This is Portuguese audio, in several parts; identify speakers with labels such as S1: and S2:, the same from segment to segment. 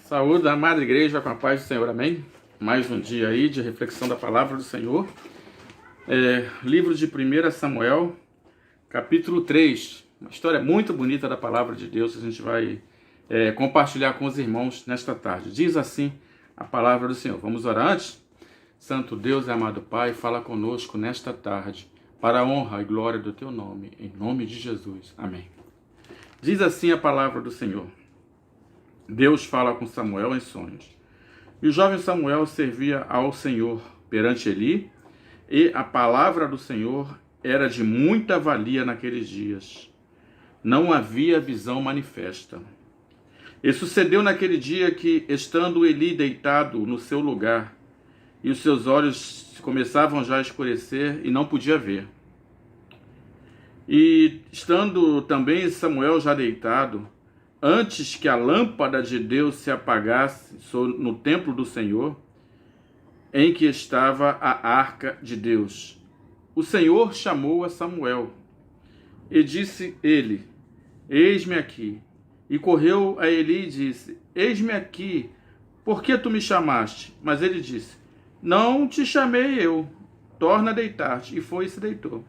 S1: Saúde, amada igreja, com a paz do Senhor, amém? Mais um dia aí de reflexão da palavra do Senhor. Livro de 1 Samuel, capítulo 3. Uma história muito bonita da palavra de Deus que a gente vai compartilhar com os irmãos nesta tarde. Diz assim a palavra do Senhor. Vamos orar antes? Santo Deus e amado Pai, fala conosco nesta tarde, para a honra e glória do Teu nome, em nome de Jesus. Amém. Diz assim a palavra do Senhor. Deus fala com Samuel em sonhos. E o jovem Samuel servia ao Senhor perante Eli, e a palavra do Senhor era de muita valia naqueles dias. Não havia visão manifesta. E sucedeu naquele dia que, estando Eli deitado no seu lugar, e os seus olhos começavam já a escurecer e não podia ver. E estando também Samuel já deitado, antes que a lâmpada de Deus se apagasse no templo do Senhor, em que estava a arca de Deus, o Senhor chamou a Samuel, e disse ele: Eis-me aqui. E correu a Eli e disse: Eis-me aqui, por que tu me chamaste? Mas ele disse: Não te chamei eu, torna a deitar-te. E foi e se deitou.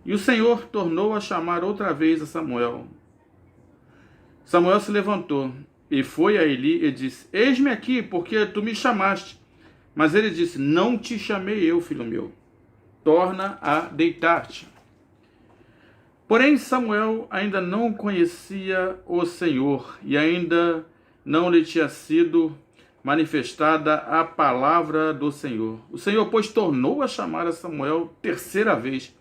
S1: E o Senhor tornou a chamar outra vez a Samuel. Samuel se levantou e foi a Eli e disse: Eis-me aqui, porque tu me chamaste. Mas ele disse: Não te chamei eu, filho meu. Torna a deitar-te. Porém, Samuel ainda não conhecia o Senhor e ainda não lhe tinha sido manifestada a palavra do Senhor. O Senhor, pois, tornou a chamar a Samuel terceira vez.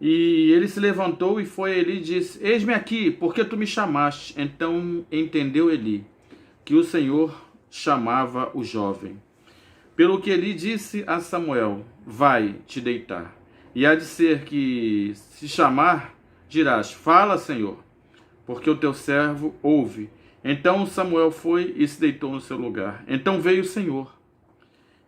S1: E ele se levantou e foi a Eli e disse: Eis-me aqui, porque tu me chamaste. Então entendeu Eli que o Senhor chamava o jovem. Pelo que Eli disse a Samuel: Vai te deitar. E há de ser que, se chamar, dirás: Fala, Senhor, porque o teu servo ouve. Então Samuel foi e se deitou no seu lugar. Então veio o Senhor.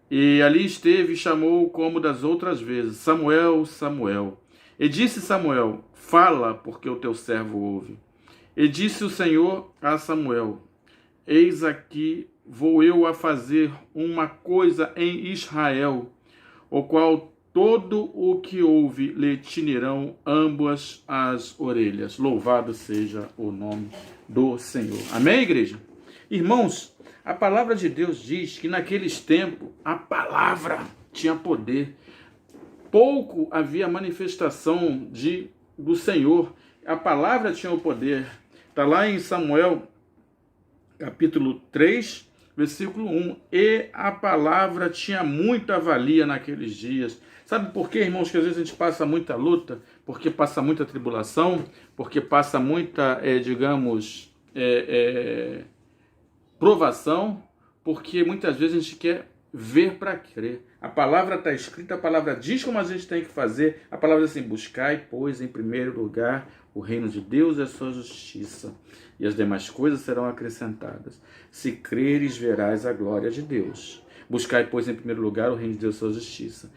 S1: E ali esteve e chamou como das outras vezes: Samuel, Samuel. E disse Samuel: Fala, porque o teu servo ouve. E disse o Senhor a Samuel: Eis aqui vou eu a fazer uma coisa em Israel, o qual todo o que ouve lhe tinirão ambas as orelhas. Louvado seja o nome do Senhor. Amém, igreja? Irmãos, a palavra de Deus diz que naqueles tempos a palavra tinha poder. Pouco havia manifestação do Senhor. A palavra tinha o poder. Está lá em Samuel, capítulo 3, versículo 1. E a palavra tinha muita valia naqueles dias. Sabe por quê, irmãos, que às vezes a gente passa muita luta? Porque passa muita tribulação? Porque passa muita, provação? Porque muitas vezes a gente quer ver para crer. A palavra está escrita, a palavra diz como a gente tem que fazer. A palavra diz assim: buscai, pois, em primeiro lugar o reino de Deus e a sua justiça, e as demais coisas serão acrescentadas. Se creres, verás a glória de Deus. Buscai, pois, em primeiro lugar o reino de Deus e a sua justiça.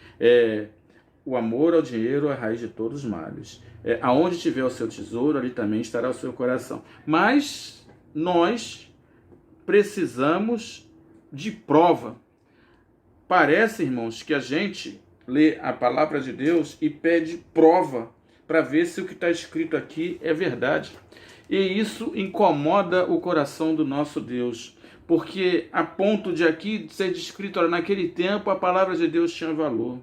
S1: O amor ao dinheiro é a raiz de todos os males. Aonde tiver o seu tesouro, ali também estará o seu coração. Mas nós precisamos de prova. Parece, irmãos, que a gente lê a palavra de Deus e pede prova para ver se o que está escrito aqui é verdade. E isso incomoda o coração do nosso Deus, porque a ponto de aqui ser descrito: olha, naquele tempo a palavra de Deus tinha valor.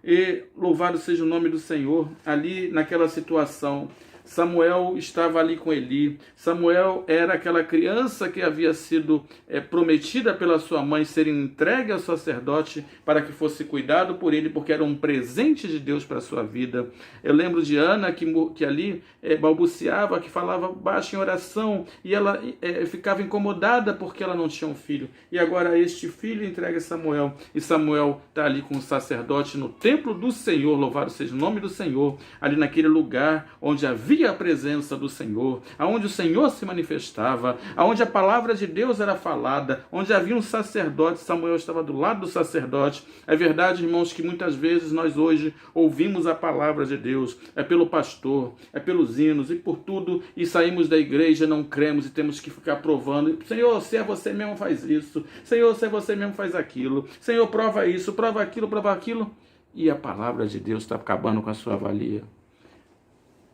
S1: E louvado seja o nome do Senhor. Ali naquela situação, Samuel estava ali com Eli. Samuel era aquela criança que havia sido prometida pela sua mãe ser entregue ao sacerdote para que fosse cuidado por ele, porque era um presente de Deus para a sua vida. Eu lembro de Ana que ali balbuciava, que falava baixo em oração, e ela ficava incomodada porque ela não tinha um filho. E agora este filho entrega a Samuel, e Samuel está ali com o sacerdote no templo do Senhor, louvado seja o nome do Senhor, ali naquele lugar onde havia havia a presença do Senhor, aonde o Senhor se manifestava, aonde a palavra de Deus era falada, onde havia um sacerdote, Samuel estava do lado do sacerdote. É verdade, irmãos, que muitas vezes nós hoje ouvimos a palavra de Deus, é pelo pastor, é pelos hinos e por tudo, e saímos da igreja, não cremos e temos que ficar provando. Senhor, se é você mesmo, faz isso. Senhor, se é você mesmo, faz aquilo. Senhor, prova isso, prova aquilo, prova aquilo. E a palavra de Deus está acabando com a sua valia.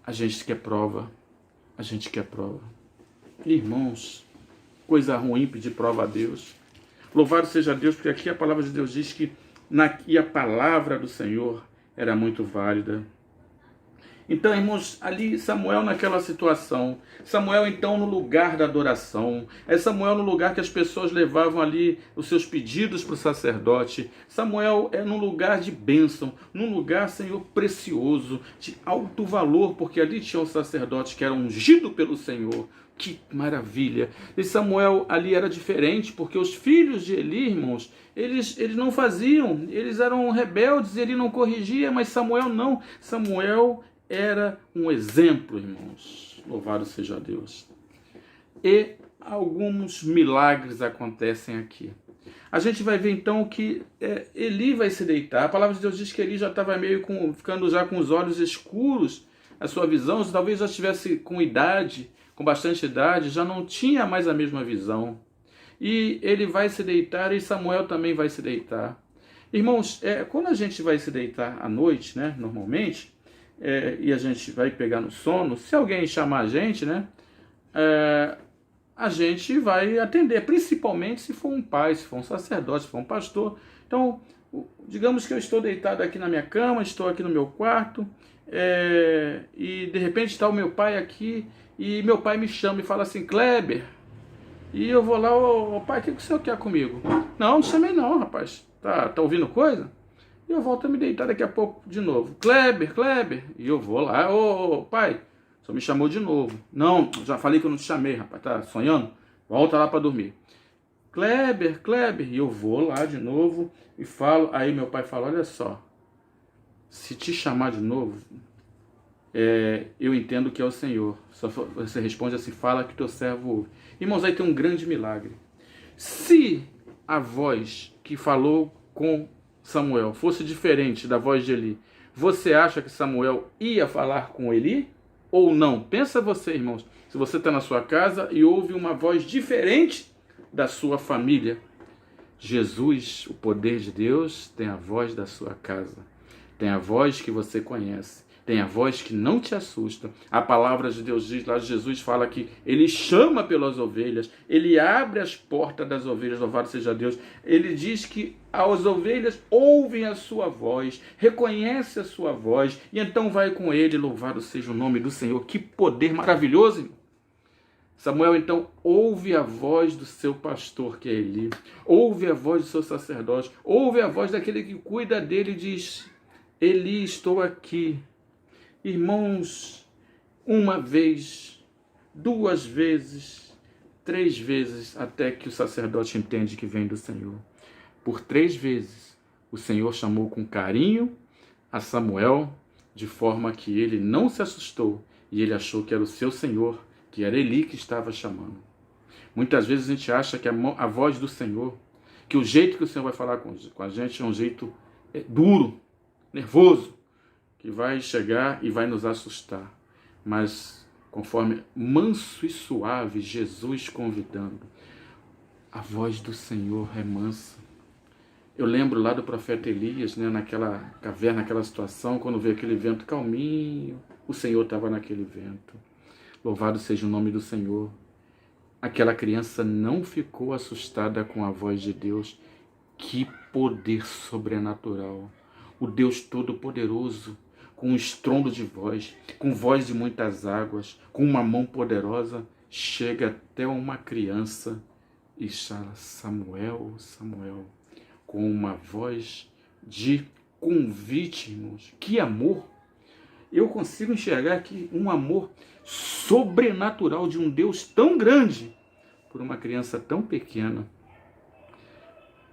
S1: A gente quer prova. A gente quer prova. Irmãos, coisa ruim pedir prova a Deus. Louvado seja Deus, porque aqui a palavra de Deus diz que a palavra do Senhor era muito válida. Então, irmãos, ali Samuel naquela situação, Samuel então no lugar da adoração, é Samuel no lugar que as pessoas levavam ali os seus pedidos para o sacerdote, Samuel é num lugar de bênção, num lugar, Senhor, precioso, de alto valor, porque ali tinha um sacerdote que era ungido pelo Senhor. Que maravilha! E Samuel ali era diferente, porque os filhos de Eli, irmãos, eles não faziam, eles eram rebeldes, ele não corrigia, mas Samuel não. Samuel era um exemplo, irmãos. Louvado seja Deus. E alguns milagres acontecem aqui. A gente vai ver então que Eli vai se deitar. A palavra de Deus diz que Eli já estava ficando já com os olhos escuros, a sua visão, talvez já estivesse com idade, com bastante idade, já não tinha mais a mesma visão. E ele vai se deitar e Samuel também vai se deitar. Irmãos, quando a gente vai se deitar à noite, né, normalmente, e a gente vai pegar no sono, se alguém chamar a gente, né, a gente vai atender, principalmente se for um pai, se for um sacerdote, se for um pastor. Então, digamos que eu estou deitado aqui na minha cama, estou aqui no meu quarto, e de repente está o meu pai aqui, e meu pai me chama e fala assim: Kleber, e eu vou lá: ô pai, o que o senhor quer comigo? Não chamei não, rapaz, tá ouvindo coisa? E eu volto a me deitar daqui a pouco de novo. Kleber, e eu vou lá: ô pai, o senhor me chamou de novo. Não, já falei que eu não te chamei, rapaz, tá sonhando? Volta lá para dormir. Kleber, e eu vou lá de novo e falo. Aí meu pai fala: olha só, se te chamar de novo, eu entendo que é o Senhor. Só você responde assim: fala que teu servo ouve. Irmãos, aí tem um grande milagre. Se a voz que falou com Samuel fosse diferente da voz de Eli, você acha que Samuel ia falar com Eli ou não? Pensa você, irmãos, se você está na sua casa e ouve uma voz diferente da sua família. Jesus, o poder de Deus, tem a voz da sua casa, tem a voz que você conhece, tem a voz que não te assusta. A palavra de Deus diz lá, Jesus fala que ele chama pelas ovelhas, ele abre as portas das ovelhas, louvado seja Deus. Ele diz que as ovelhas ouvem a sua voz, reconhecem a sua voz, e então vai com ele, louvado seja o nome do Senhor. Que poder maravilhoso, irmão. Samuel então ouve a voz do seu pastor, que é Eli, ouve a voz do seu sacerdote, ouve a voz daquele que cuida dele e diz: Eli, estou aqui. Irmãos, uma vez, duas vezes, três vezes, até que o sacerdote entende que vem do Senhor. Por 3 vezes, o Senhor chamou com carinho a Samuel, de forma que ele não se assustou e ele achou que era o seu Senhor, que era Eli que estava chamando. Muitas vezes a gente acha que a voz do Senhor, que o jeito que o Senhor vai falar com a gente é um jeito duro, nervoso, que vai chegar e vai nos assustar. Mas conforme manso e suave, Jesus convidando, a voz do Senhor é mansa. Eu lembro lá do profeta Elias, né, naquela caverna, naquela situação, quando veio aquele vento calminho, o Senhor estava naquele vento. Louvado seja o nome do Senhor. Aquela criança não ficou assustada com a voz de Deus. Que poder sobrenatural! O Deus Todo-Poderoso, com um estrondo de voz, com voz de muitas águas, com uma mão poderosa, chega até uma criança e fala: Samuel, Samuel, com uma voz de convite, irmãos. Que amor! Eu consigo enxergar aqui um amor sobrenatural de um Deus tão grande por uma criança tão pequena.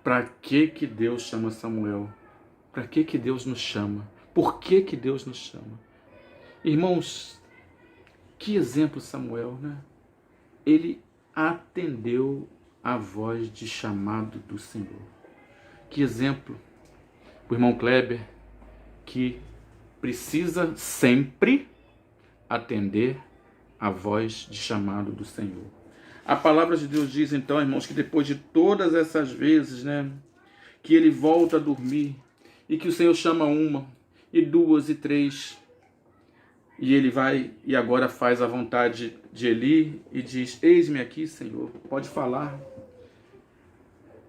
S1: Para que Deus chama Samuel? Para que Deus nos chama? Por que Deus nos chama? Irmãos, Que exemplo, Samuel, né? Ele atendeu a voz de chamado do Senhor. Que exemplo o irmão Kleber, que precisa sempre atender a voz de chamado do Senhor. A palavra de Deus diz, então, irmãos, que depois de todas essas vezes, né, que ele volta a dormir e que o Senhor chama uma, e duas, e três, e ele vai e agora faz a vontade de Eli e diz: eis-me aqui, Senhor, pode falar.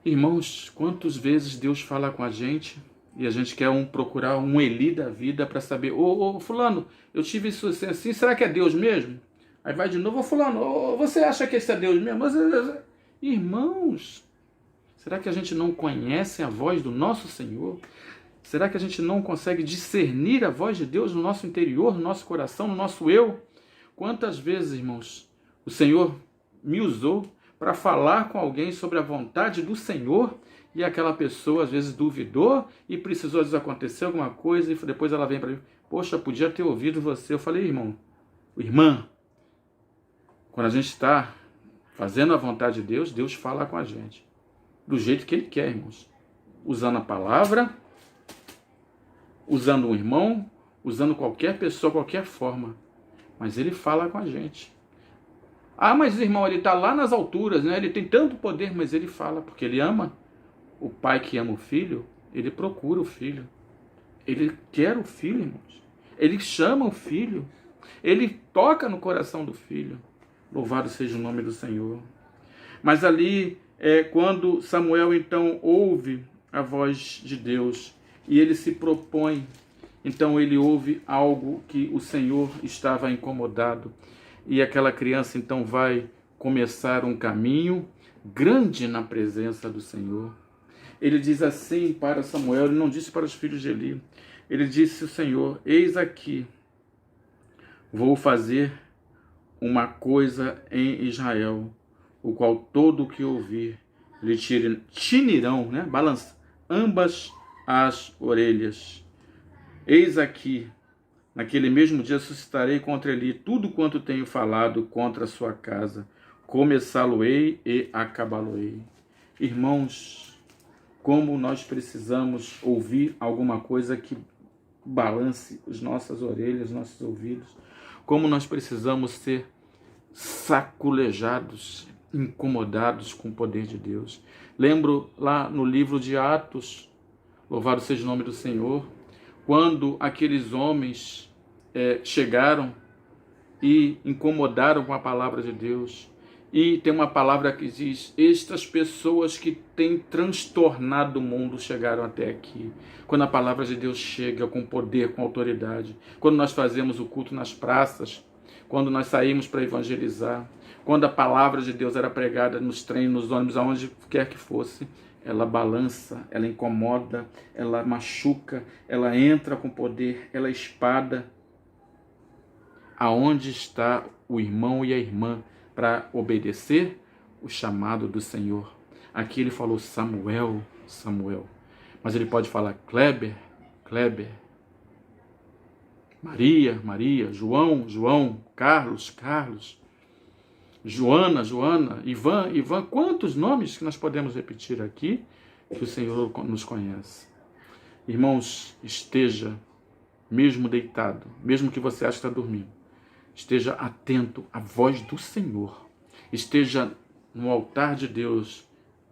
S1: Irmãos, quantas vezes Deus fala com a gente e a gente quer procurar um Eli da vida para saber: ô fulano, eu tive isso assim, será que é Deus mesmo? Aí vai de novo: ô fulano, você acha que esse é Deus mesmo? Irmãos, será que a gente não conhece a voz do nosso Senhor? Será que a gente não consegue discernir a voz de Deus no nosso interior, no nosso coração, no nosso eu? Quantas vezes, irmãos, o Senhor me usou para falar com alguém sobre a vontade do Senhor e aquela pessoa às vezes duvidou e precisou, às vezes, acontecer alguma coisa e depois ela vem para mim: poxa, podia ter ouvido você. Eu falei: irmão, irmã, quando a gente está fazendo a vontade de Deus, Deus fala com a gente do jeito que Ele quer, irmãos, usando a palavra, usando um irmão, usando qualquer pessoa, qualquer forma, mas Ele fala com a gente. Ah, mas irmão, Ele está lá nas alturas, né? Ele tem tanto poder, mas Ele fala, porque Ele ama. O pai que ama o filho, ele procura o filho. Ele quer o filho, irmãos. Ele chama o filho. Ele toca no coração do filho. Louvado seja o nome do Senhor. Mas ali, quando Samuel então ouve a voz de Deus e ele se propõe, então ele ouve algo que o Senhor estava incomodado. E aquela criança então vai começar um caminho grande na presença do Senhor. Ele diz assim para Samuel, ele não disse para os filhos de Eli, ele disse ao Senhor: eis aqui, vou fazer uma coisa em Israel, o qual todo o que ouvir lhe tinirão, né? Balança ambas as orelhas. Eis aqui, naquele mesmo dia suscitarei contra Eli tudo quanto tenho falado contra a sua casa, começá-lo-ei e acabá-lo-ei. Irmãos, como nós precisamos ouvir alguma coisa que balance as nossas orelhas, nossos ouvidos. Como nós precisamos ser saculejados, incomodados com o poder de Deus. Lembro lá no livro de Atos, louvado seja o nome do Senhor, quando aqueles homens chegaram e incomodaram com a palavra de Deus. E tem uma palavra que diz: estas pessoas que têm transtornado o mundo chegaram até aqui. Quando a palavra de Deus chega com poder, com autoridade, quando nós fazemos o culto nas praças, quando nós saímos para evangelizar, quando a palavra de Deus era pregada nos trens, nos ônibus, aonde quer que fosse, ela balança, ela incomoda, ela machuca, ela entra com poder, ela é espada. Aonde está o irmão e a irmã para obedecer o chamado do Senhor? Aqui ele falou Samuel, Samuel. Mas ele pode falar Kleber, Kleber. Maria, Maria. João, João. Carlos, Carlos. Joana, Joana. Ivan, Ivan. Quantos nomes que nós podemos repetir aqui que o Senhor nos conhece? Irmãos, esteja, mesmo deitado, mesmo que você ache que está dormindo, esteja atento à voz do Senhor. Esteja no altar de Deus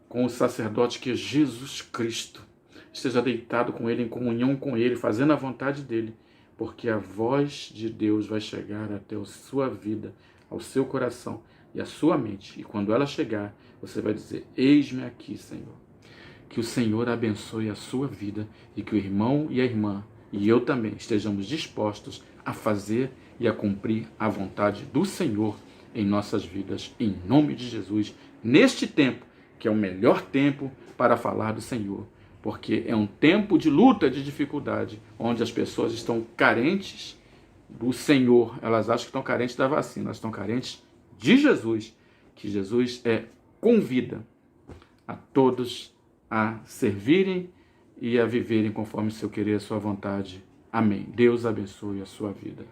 S1: com o sacerdote que é Jesus Cristo. Esteja deitado com Ele, em comunhão com Ele, fazendo a vontade dEle, porque a voz de Deus vai chegar até a sua vida, ao seu coração e à sua mente. E quando ela chegar, você vai dizer: eis-me aqui, Senhor. Que o Senhor abençoe a sua vida e que o irmão e a irmã, e eu também, estejamos dispostos a fazer e a cumprir a vontade do Senhor em nossas vidas, em nome de Jesus, neste tempo, que é o melhor tempo para falar do Senhor, porque é um tempo de luta, de dificuldade, onde as pessoas estão carentes do Senhor, elas acham que estão carentes da vacina, elas estão carentes de Jesus, que Jesus convida a todos a servirem e a viverem conforme o seu querer e a sua vontade. Amém. Deus abençoe a sua vida.